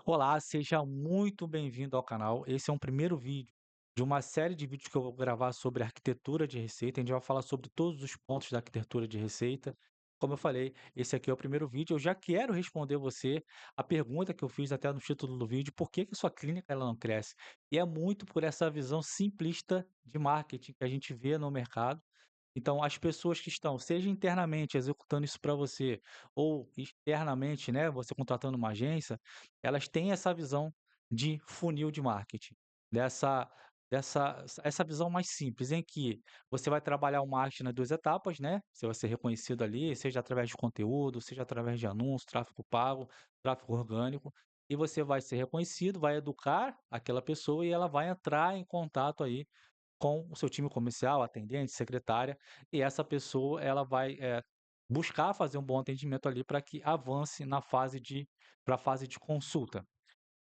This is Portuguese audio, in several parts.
Olá, seja muito bem-vindo ao canal. Esse é um primeiro vídeo de uma série de vídeos que eu vou gravar sobre arquitetura de receita. A gente vai falar sobre todos os pontos da arquitetura de receita. Como eu falei, esse aqui é o primeiro vídeo. Eu já quero responder você a pergunta que eu fiz até no título do vídeo: por que que sua clínica ela não cresce? E é muito por essa visão simplista de marketing que a gente vê no mercado. Então, as pessoas que estão, seja internamente executando isso para você, ou externamente, né, você contratando uma agência, elas têm essa visão de funil de marketing, dessa essa visão mais simples, em que você vai trabalhar o marketing nas 2 etapas, né, você vai ser reconhecido ali, seja através de conteúdo, seja através de anúncio, tráfego pago, tráfego orgânico, e você vai ser reconhecido, vai educar aquela pessoa e ela vai entrar em contato aí com o seu time comercial, atendente, secretária, e essa pessoa ela vai, buscar fazer um bom atendimento ali para que avance na fase de pra fase de consulta.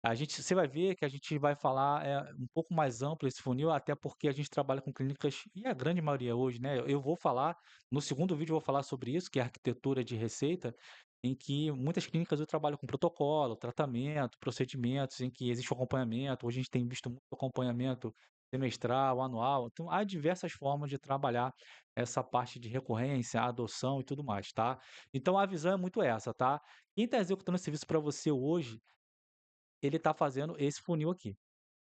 A gente você vai ver que a gente vai falar, um pouco mais amplo esse funil, até porque a gente trabalha com clínicas e a grande maioria hoje, né, eu vou falar no segundo vídeo eu vou falar sobre isso, que é a arquitetura de receita, em que muitas clínicas eu trabalho com protocolo, tratamento, procedimentos em que existe o acompanhamento. Hoje a gente tem visto muito acompanhamento semestral, anual, então há diversas formas de trabalhar essa parte de recorrência, adoção e tudo mais, tá. Então a visão é muito essa, tá. Quem está executando esse serviço para você hoje, ele está fazendo esse funil aqui,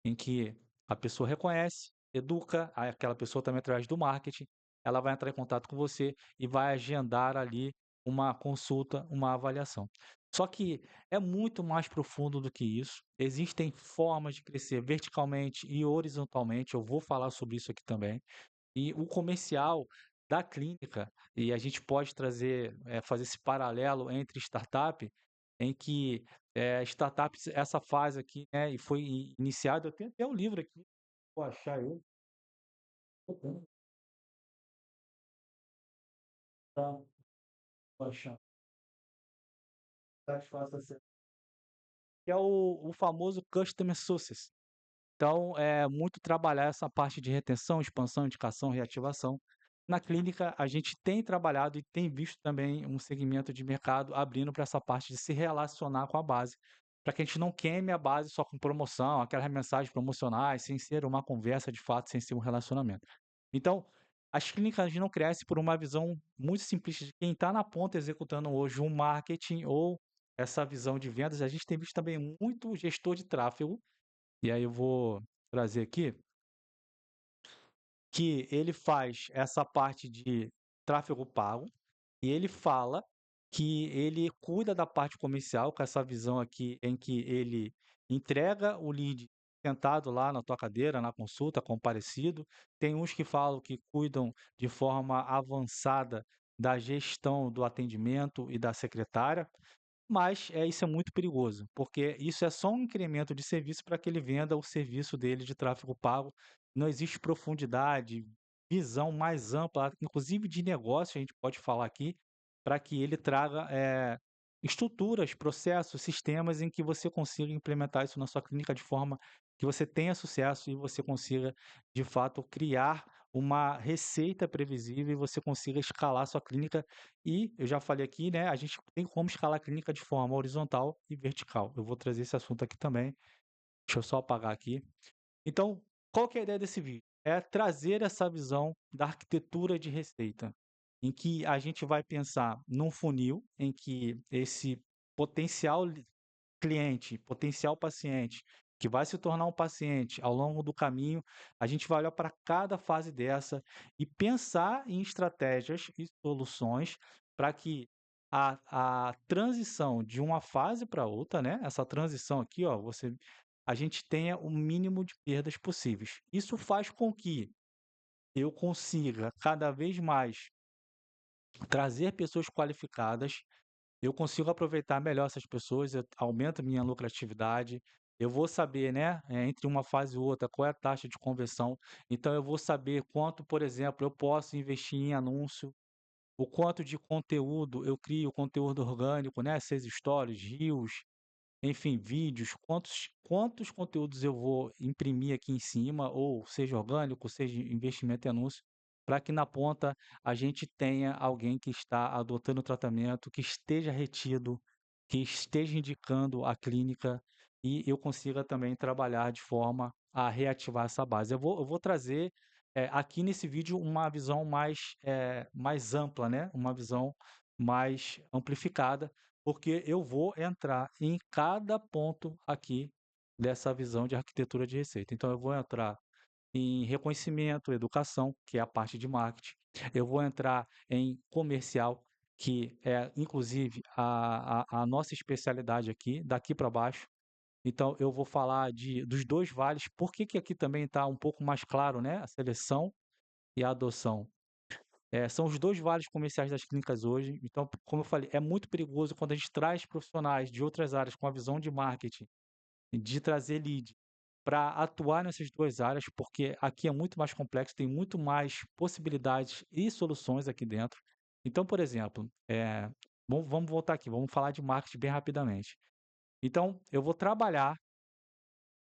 em que a pessoa reconhece, educa, aí aquela pessoa também através do marketing, ela vai entrar em contato com você e vai agendar ali uma consulta, uma avaliação. Só que é muito mais profundo do que isso. Existem formas de crescer verticalmente e horizontalmente. Eu vou falar sobre isso aqui também. E o comercial da clínica, e a gente pode trazer, fazer esse paralelo entre startup, em que, startups essa fase aqui, né, e foi iniciado eu tenho até um livro aqui, vou achar ele, tá, vou achar, tá fácil acesso. Que é o famoso Customer Success. Então, é muito trabalhar essa parte de retenção, expansão, indicação, reativação. Na clínica, a gente tem trabalhado e tem visto também um segmento de mercado abrindo para essa parte de se relacionar com a base, para que a gente não queime a base só com promoção, aquelas mensagens promocionais, sem ser uma conversa de fato, sem ser um relacionamento. Então, as clínicas não crescem por uma visão muito simplista de quem está na ponta executando hoje um marketing ou essa visão de vendas. A gente tem visto também muito gestor de tráfego, e aí eu vou trazer aqui, que ele faz essa parte de tráfego pago, e ele fala que ele cuida da parte comercial com essa visão aqui em que ele entrega o lead sentado lá na tua cadeira, na consulta, comparecido. Tem uns que falam que cuidam de forma avançada da gestão do atendimento e da secretária. Mas, isso é muito perigoso, porque isso é só um incremento de serviço para que ele venda o serviço dele de tráfego pago. Não existe profundidade, visão mais ampla, inclusive de negócio, a gente pode falar aqui, para que ele traga, estruturas, processos, sistemas em que você consiga implementar isso na sua clínica de forma que você tenha sucesso e você consiga, de fato, criar uma receita previsível e você consiga escalar sua clínica e eu já falei aqui, né, a gente tem como escalar a clínica de forma horizontal e vertical. Eu vou trazer esse assunto aqui também. Deixa eu só apagar aqui. Então, qual que é a ideia desse vídeo? É trazer essa visão da arquitetura de receita, em que a gente vai pensar num funil, em que esse potencial cliente, potencial paciente, que vai se tornar um paciente ao longo do caminho, a gente vai olhar para cada fase dessa e pensar em estratégias e soluções para que a transição de uma fase para outra, né, essa transição aqui, ó, a gente tenha o mínimo de perdas possíveis. Isso faz com que eu consiga cada vez mais trazer pessoas qualificadas, eu consigo aproveitar melhor essas pessoas, eu aumento minha lucratividade, eu vou saber, né, entre uma fase e outra, qual é a taxa de conversão, então eu vou saber quanto, por exemplo, eu posso investir em anúncio, o quanto de conteúdo eu crio, conteúdo orgânico, né, seja stories, reels, enfim, vídeos, quantos conteúdos eu vou imprimir aqui em cima, ou seja orgânico, seja investimento em anúncio, para que na ponta a gente tenha alguém que está adotando o tratamento, que esteja retido, que esteja indicando a clínica e eu consiga também trabalhar de forma a reativar essa base. Eu vou trazer, aqui nesse vídeo uma visão mais ampla, né, uma visão mais amplificada, porque eu vou entrar em cada ponto aqui dessa visão de arquitetura de receita. Então eu vou entrar em reconhecimento, educação, que é a parte de marketing. Eu vou entrar em comercial, que é inclusive a nossa especialidade aqui, daqui para baixo. Então eu vou falar dos 2 vales, por que que aqui também está um pouco mais claro, né, a seleção e a adoção. São os 2 vales comerciais das clínicas hoje, então, como eu falei, é muito perigoso quando a gente traz profissionais de outras áreas com a visão de marketing, de trazer lead para atuar nessas 2 áreas, porque aqui é muito mais complexo, tem muito mais possibilidades e soluções aqui dentro. Então, por exemplo, vamos voltar aqui, vamos falar de marketing bem rapidamente. Então, eu vou trabalhar,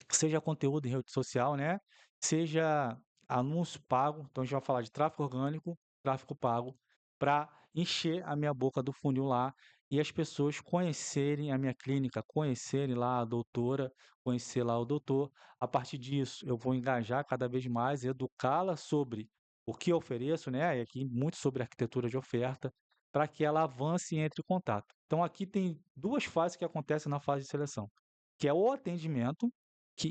seja conteúdo em rede social, né, seja anúncio pago, então a gente vai falar de tráfego orgânico, tráfego pago, para encher a minha boca do funil lá e as pessoas conhecerem a minha clínica, conhecerem lá a doutora, conhecer lá o doutor. A partir disso, eu vou engajar cada vez mais, educá-la sobre o que eu ofereço, né, e aqui muito sobre arquitetura de oferta, para que ela avance e entre em contato. Então aqui tem 2 fases que acontecem na fase de seleção, que é o atendimento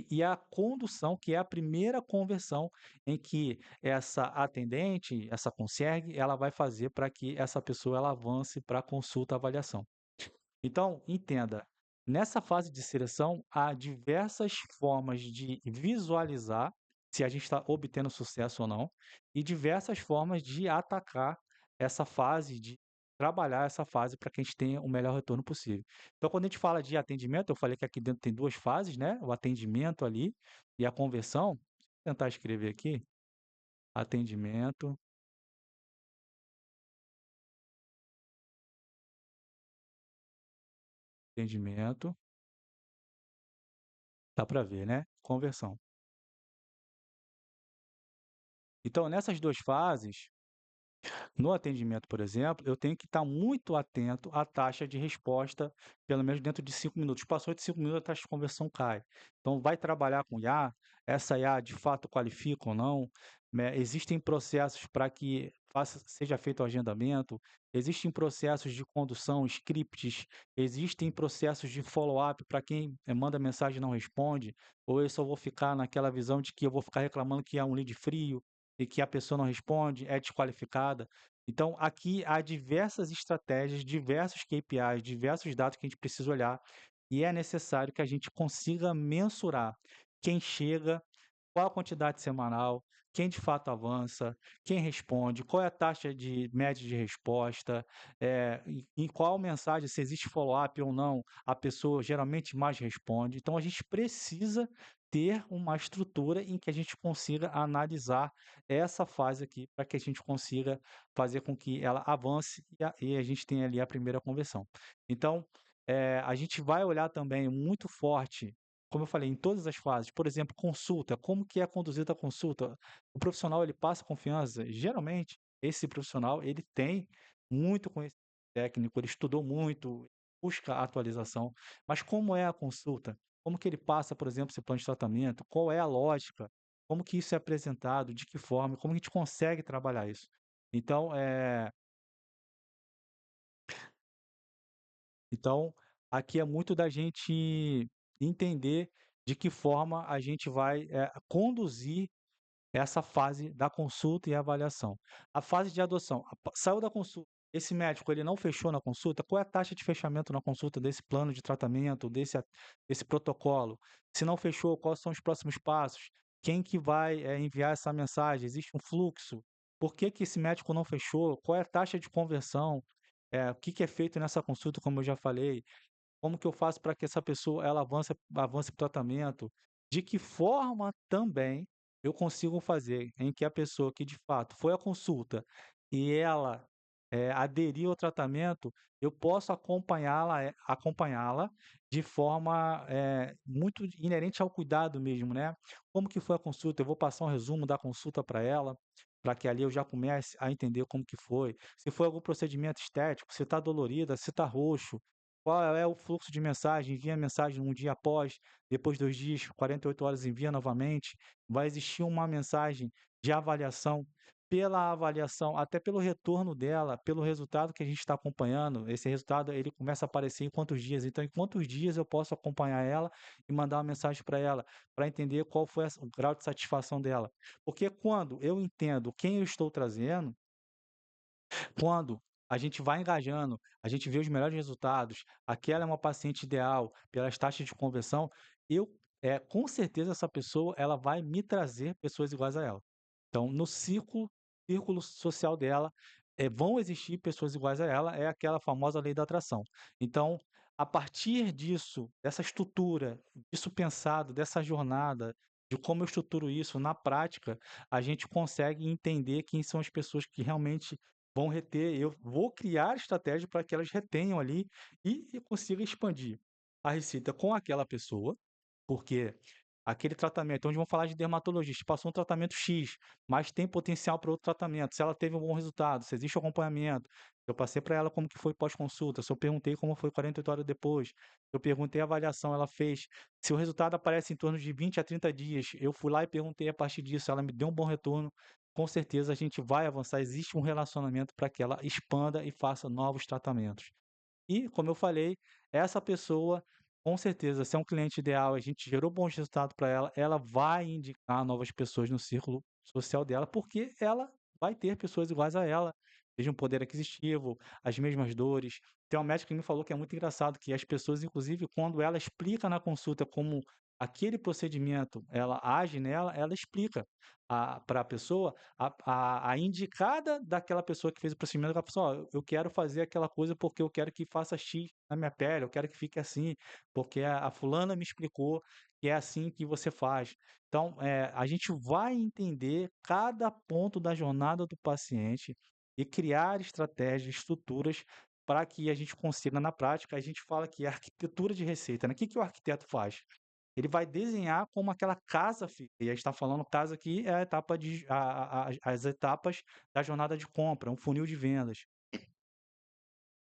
e a condução, que é a primeira conversão em que essa atendente, essa concierge, ela vai fazer para que essa pessoa ela avance para consulta, avaliação. Então, entenda, nessa fase de seleção, há diversas formas de visualizar se a gente está obtendo sucesso ou não, e diversas formas de atacar essa fase, de trabalhar essa fase para que a gente tenha o melhor retorno possível. Então, quando a gente fala de atendimento, eu falei que aqui dentro tem 2 fases, né? O atendimento ali e a conversão. Vou tentar escrever aqui: atendimento, atendimento, dá para ver, né? Conversão. Então, nessas 2 fases, no atendimento, por exemplo, eu tenho que estar muito atento à taxa de resposta, pelo menos dentro de 5 minutos. Passou de 5 minutos, a taxa de conversão cai. Então, vai trabalhar com IA, essa IA de fato qualifica ou não, né? Existem processos para que seja feito o agendamento, existem processos de condução, scripts, existem processos de follow-up para quem manda mensagem e não responde, ou eu só vou ficar naquela visão de que eu vou ficar reclamando que é um lead frio e que a pessoa não responde, é desqualificada. Então, aqui há diversas estratégias, diversos KPIs, diversos dados que a gente precisa olhar, e é necessário que a gente consiga mensurar quem chega, qual a quantidade semanal, quem de fato avança, quem responde, qual é a taxa de média de resposta, em qual mensagem, se existe follow-up ou não, a pessoa geralmente mais responde. Então, a gente precisa ter uma estrutura em que a gente consiga analisar essa fase aqui, para que a gente consiga fazer com que ela avance e a gente tenha ali a primeira conversão. Então, a gente vai olhar também muito forte, como eu falei, em todas as fases. Por exemplo, consulta, como que é conduzida a consulta? O profissional ele passa confiança? Geralmente, esse profissional ele tem muito conhecimento técnico, ele estudou muito, busca atualização, mas como é a consulta? Como que ele passa, por exemplo, esse plano de tratamento? Qual é a lógica? Como que isso é apresentado? De que forma? Como a gente consegue trabalhar isso? Então, então aqui é muito da gente entender de que forma a gente vai, conduzir essa fase da consulta e avaliação. A fase de adoção, saiu da consulta, esse médico ele não fechou na consulta, qual é a taxa de fechamento na consulta desse plano de tratamento, desse protocolo? Se não fechou, quais são os próximos passos? Quem que vai, enviar essa mensagem? Existe um fluxo? Por que que esse médico não fechou? Qual é a taxa de conversão? O que que é feito nessa consulta, como eu já falei? Como que eu faço para que essa pessoa ela avance para o tratamento? De que forma também eu consigo fazer em que a pessoa que de fato foi à consulta e ela, aderiu ao tratamento, eu posso acompanhá-la de forma, muito inerente ao cuidado mesmo, né. Como que foi a consulta? Eu vou passar um resumo da consulta para ela, para que ali eu já comece a entender como que foi. Se foi algum procedimento estético, se está dolorida, se está roxo, qual é o fluxo de mensagem, envia mensagem um dia após, depois 2 dias, 48 horas envia novamente. Vai existir uma mensagem de avaliação. Pela avaliação, até pelo retorno dela, pelo resultado que a gente está acompanhando, esse resultado ele começa a aparecer em quantos dias, então em quantos dias eu posso acompanhar ela e mandar uma mensagem para ela, para entender qual foi o grau de satisfação dela. Porque quando eu entendo quem eu estou trazendo, quando a gente vai engajando, a gente vê os melhores resultados, aquela é uma paciente ideal pelas taxas de conversão, eu, com certeza essa pessoa ela vai me trazer pessoas iguais a ela. Então no círculo social dela, vão existir pessoas iguais a ela, é aquela famosa lei da atração. Então, a partir disso, dessa estrutura, disso pensado, dessa jornada, de como eu estruturo isso na prática, a gente consegue entender quem são as pessoas que realmente vão reter, eu vou criar estratégia para que elas retenham ali e consiga expandir a receita com aquela pessoa, porque aquele tratamento onde vão falar de dermatologista, passou um tratamento X, mas tem potencial para outro tratamento, se ela teve um bom resultado, se existe acompanhamento, eu passei para ela como que foi pós-consulta, se eu perguntei como foi 48 horas depois, eu perguntei a avaliação, ela fez, se o resultado aparece em torno de 20 a 30 dias, eu fui lá e perguntei a partir disso, ela me deu um bom retorno, com certeza a gente vai avançar, existe um relacionamento para que ela expanda e faça novos tratamentos. E, como eu falei, essa pessoa, com certeza, se é um cliente ideal, a gente gerou bons resultados para ela, ela vai indicar novas pessoas no círculo social dela, porque ela vai ter pessoas iguais a ela, mesmo poder aquisitivo, as mesmas dores. Tem um médico que me falou que é muito engraçado, que as pessoas, inclusive, quando ela explica na consulta como aquele procedimento ela age nela, ela explica para a pessoa a indicada daquela pessoa que fez o procedimento, ela falou assim: "Ó, eu quero fazer aquela coisa porque eu quero que faça X na minha pele, eu quero que fique assim, porque a fulana me explicou que é assim que você faz". Então, a gente vai entender cada ponto da jornada do paciente e criar estratégias, estruturas para que a gente consiga na prática, a gente fala que é arquitetura de receita, né. O que que o arquiteto faz? Ele vai desenhar como aquela casa fica, e a gente está falando casa aqui é a etapa de as etapas da jornada de compra, um funil de vendas.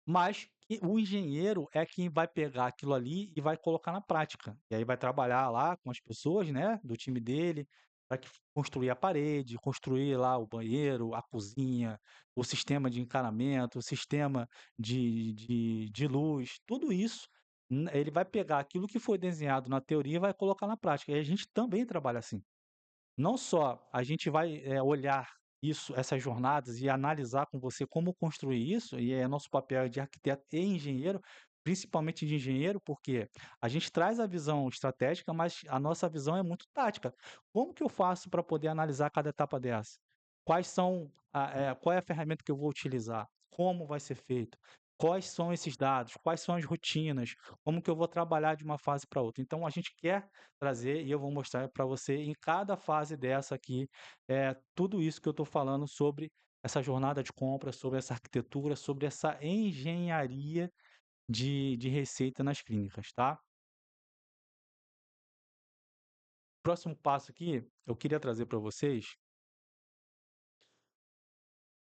Mas que o engenheiro é quem vai pegar aquilo ali e vai colocar na prática. E aí vai trabalhar lá com as pessoas, né, do time dele, para construir a parede, construir lá o banheiro, a cozinha, o sistema de encanamento, o sistema de luz, tudo isso, ele vai pegar aquilo que foi desenhado na teoria e vai colocar na prática. E a gente também trabalha assim. Não só a gente vai, olhar isso, essas jornadas e analisar com você como construir isso, e é nosso papel de arquiteto e engenheiro, principalmente de engenheiro, porque a gente traz a visão estratégica, mas a nossa visão é muito tática. Como que eu faço para poder analisar cada etapa dessa? Quais são qual é a ferramenta que eu vou utilizar? Como vai ser feito? Quais são esses dados? Quais são as rotinas? Como que eu vou trabalhar de uma fase para outra? Então a gente quer trazer e eu vou mostrar para você em cada fase dessa aqui, tudo isso que eu estou falando sobre essa jornada de compra, sobre essa arquitetura, sobre essa engenharia de receita nas clínicas, tá? Próximo passo aqui, eu queria trazer para vocês,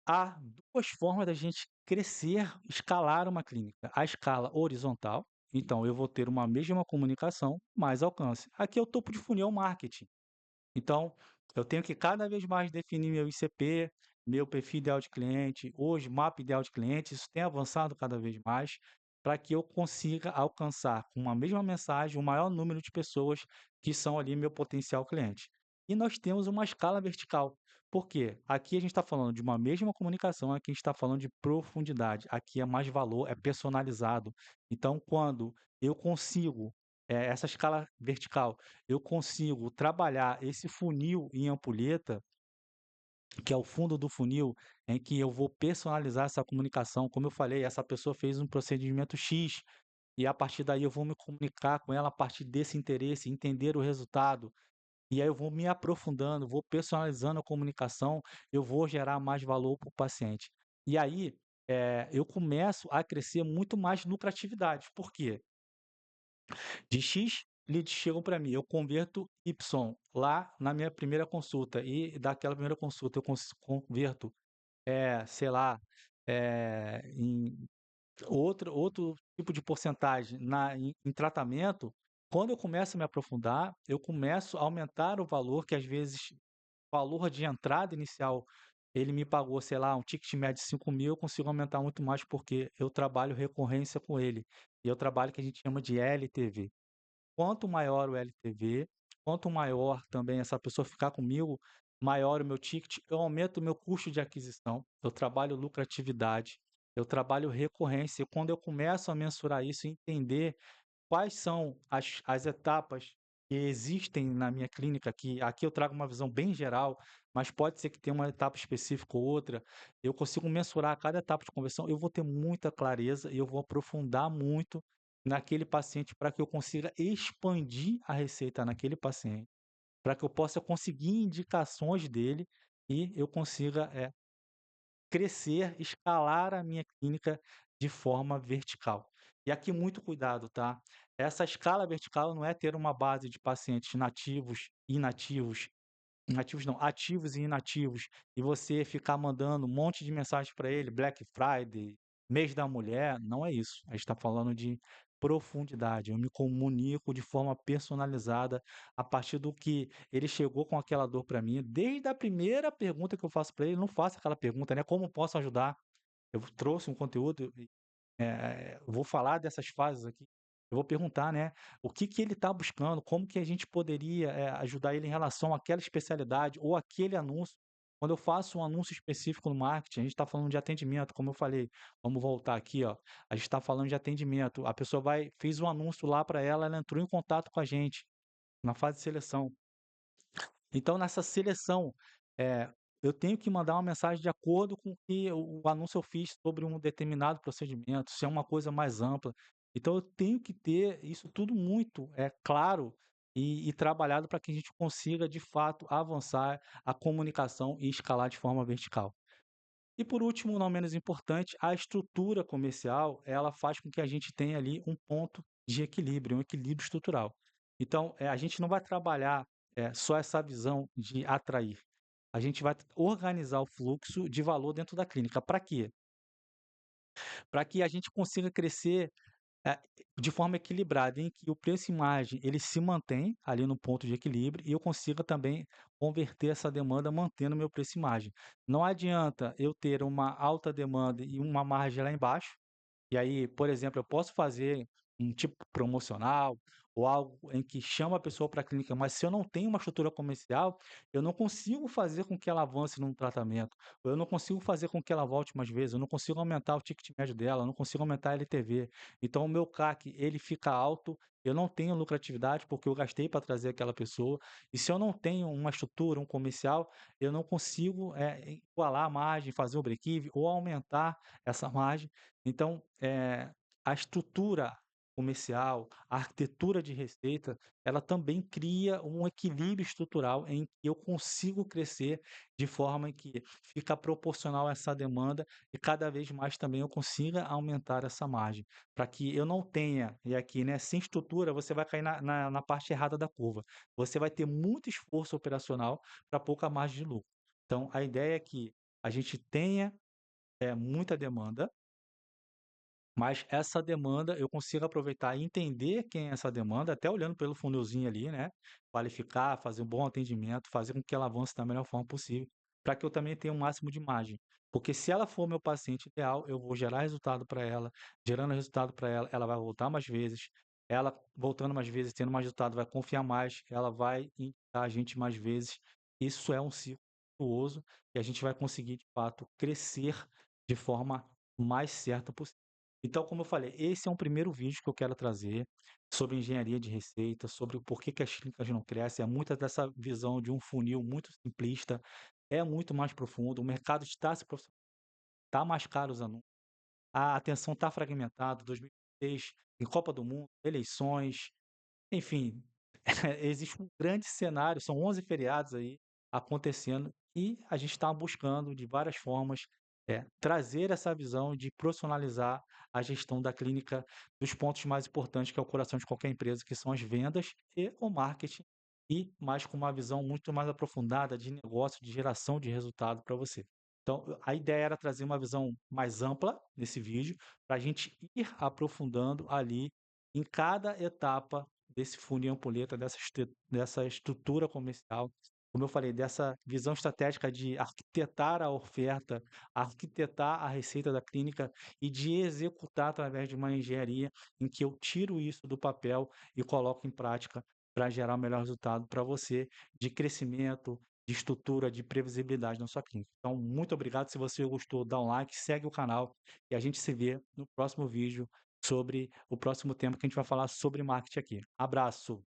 há 2 formas da gente crescer, escalar uma clínica. A escala horizontal, então eu vou ter uma mesma comunicação, mais alcance. Aqui é o topo de funil, é o marketing. Então, eu tenho que cada vez mais definir meu ICP, meu perfil ideal de cliente, hoje mapa ideal de cliente, isso tem avançado cada vez mais, para que eu consiga alcançar com uma mesma mensagem o maior número de pessoas que são ali meu potencial cliente. E nós temos uma escala vertical. Por quê? Aqui a gente está falando de uma mesma comunicação, aqui a gente está falando de profundidade, aqui é mais valor, é personalizado. Então, quando eu consigo, essa escala vertical eu consigo trabalhar esse funil em ampulheta, que é o fundo do funil, em que eu vou personalizar essa comunicação. Como eu falei, essa pessoa fez um procedimento X e a partir daí eu vou me comunicar com ela a partir desse interesse, entender o resultado. E aí eu vou me aprofundando, vou personalizando a comunicação, eu vou gerar mais valor para o paciente. E aí, eu começo a crescer muito mais lucratividade. Por quê? De X leads chegam para mim, eu converto Y lá na minha primeira consulta e daquela primeira consulta eu converto, sei lá, em outro tipo de porcentagem em tratamento, quando eu começo a me aprofundar, eu começo a aumentar o valor que às vezes o valor de entrada inicial, ele me pagou, sei lá, um ticket médio de 5.000, eu consigo aumentar muito mais, porque eu trabalho recorrência com ele, e eu trabalho que a gente chama de LTV. Quanto maior o LTV, quanto maior também essa pessoa ficar comigo, maior o meu ticket, eu aumento o meu custo de aquisição, eu trabalho lucratividade, eu trabalho recorrência. E quando eu começo a mensurar isso e entender quais são as etapas que existem na minha clínica, que aqui eu trago uma visão bem geral, mas pode ser que tenha uma etapa específica ou outra, eu consigo mensurar cada etapa de conversão, eu vou ter muita clareza e eu vou aprofundar muito naquele paciente para que eu consiga expandir a receita naquele paciente, para que eu possa conseguir indicações dele e eu consiga, crescer, escalar a minha clínica de forma vertical. E aqui muito cuidado, tá? Essa escala vertical não é ter uma base de pacientes nativos, inativos, inativos não, ativos e inativos, e você ficar mandando um monte de mensagem para ele, Black Friday, mês da mulher, não é isso. A gente está falando de profundidade. Eu me comunico de forma personalizada a partir do que ele chegou com aquela dor para mim. Desde a primeira pergunta que eu faço para ele, não faço aquela pergunta, né? Como posso ajudar? Eu trouxe um conteúdo, eu vou falar dessas fases aqui. Eu vou perguntar, né, o que que ele está buscando, como que a gente poderia, ajudar ele em relação àquela especialidade ou aquele anúncio. Quando eu faço um anúncio específico no marketing, a gente está falando de atendimento, como eu falei. Vamos voltar aqui, ó. A gente está falando de atendimento. A pessoa fez um anúncio lá para ela, ela entrou em contato com a gente na fase de seleção. Então, nessa seleção, eh, eu tenho que mandar uma mensagem de acordo com o que o anúncio eu fiz sobre um determinado procedimento, se é uma coisa mais ampla. Então eu tenho que ter isso tudo muito, claro e trabalhado para que a gente consiga, de fato, avançar a comunicação e escalar de forma vertical. E por último, não menos importante, a estrutura comercial, ela faz com que a gente tenha ali um ponto de equilíbrio, um equilíbrio estrutural. Então, a gente não vai trabalhar, só essa visão de atrair. A gente vai organizar o fluxo de valor dentro da clínica. Para quê? Para que a gente consiga crescer é, de forma equilibrada, em que o preço e margem ele se mantém ali no ponto de equilíbrio e eu consiga também converter essa demanda mantendo meu preço e margem. Não adianta eu ter uma alta demanda e uma margem lá embaixo, e aí, por exemplo, eu posso fazer um tipo promocional ou algo em que chama a pessoa para a clínica, mas se eu não tenho uma estrutura comercial, eu não consigo fazer com que ela avance num tratamento, ou eu não consigo fazer com que ela volte mais vezes, eu não consigo aumentar o ticket médio dela, eu não consigo aumentar a LTV. Então o meu CAC, ele fica alto, eu não tenho lucratividade porque eu gastei para trazer aquela pessoa, e se eu não tenho uma estrutura, um comercial, eu não consigo, igualar a margem, fazer o break-even ou aumentar essa margem. Então, a estrutura comercial, a arquitetura de receita, ela também cria um equilíbrio estrutural em que eu consigo crescer de forma em que fica proporcional a essa demanda e cada vez mais também eu consiga aumentar essa margem, para que eu não tenha, e aqui, né, sem estrutura você vai cair na parte errada da curva. Você vai ter muito esforço operacional para pouca margem de lucro. Então, a ideia é que a gente tenha, muita demanda, mas essa demanda eu consigo aproveitar e entender quem é essa demanda, até olhando pelo funilzinho ali, né, qualificar, fazer um bom atendimento, fazer com que ela avance da melhor forma possível, para que eu também tenha o máximo de margem. Porque se ela for meu paciente ideal, eu vou gerar resultado para ela, gerando resultado para ela, ela vai voltar mais vezes, ela voltando mais vezes, tendo mais resultado, vai confiar mais, ela vai indicar a gente mais vezes. Isso é um ciclo virtuoso e a gente vai conseguir, de fato, crescer de forma mais certa possível. Então, como eu falei, esse é um primeiro vídeo que eu quero trazer sobre engenharia de receita, sobre o porquê que as clínicas não crescem. É muita dessa visão de um funil muito simplista, é muito mais profundo. O mercado está se profissionalizando, está mais caro os anúncios, a atenção está fragmentada. 2026, em Copa do Mundo, eleições, enfim, existe um grande cenário, são 11 feriados aí acontecendo e a gente está buscando de várias formas, trazer essa visão de profissionalizar a gestão da clínica dos pontos mais importantes que é o coração de qualquer empresa, que são as vendas e o marketing, e mais com uma visão muito mais aprofundada de negócio, de geração de resultado para você. Então, a ideia era trazer uma visão mais ampla nesse vídeo, para a gente ir aprofundando ali em cada etapa desse funil ampulheta, dessa estrutura comercial, como eu falei, dessa visão estratégica de arquitetar a oferta, arquitetar a receita da clínica e de executar através de uma engenharia em que eu tiro isso do papel e coloco em prática para gerar o melhor resultado para você de crescimento, de estrutura, de previsibilidade na sua clínica. Então, muito obrigado. Se você gostou, dá um like, segue o canal e a gente se vê no próximo vídeo sobre o próximo tema que a gente vai falar sobre marketing aqui. Abraço!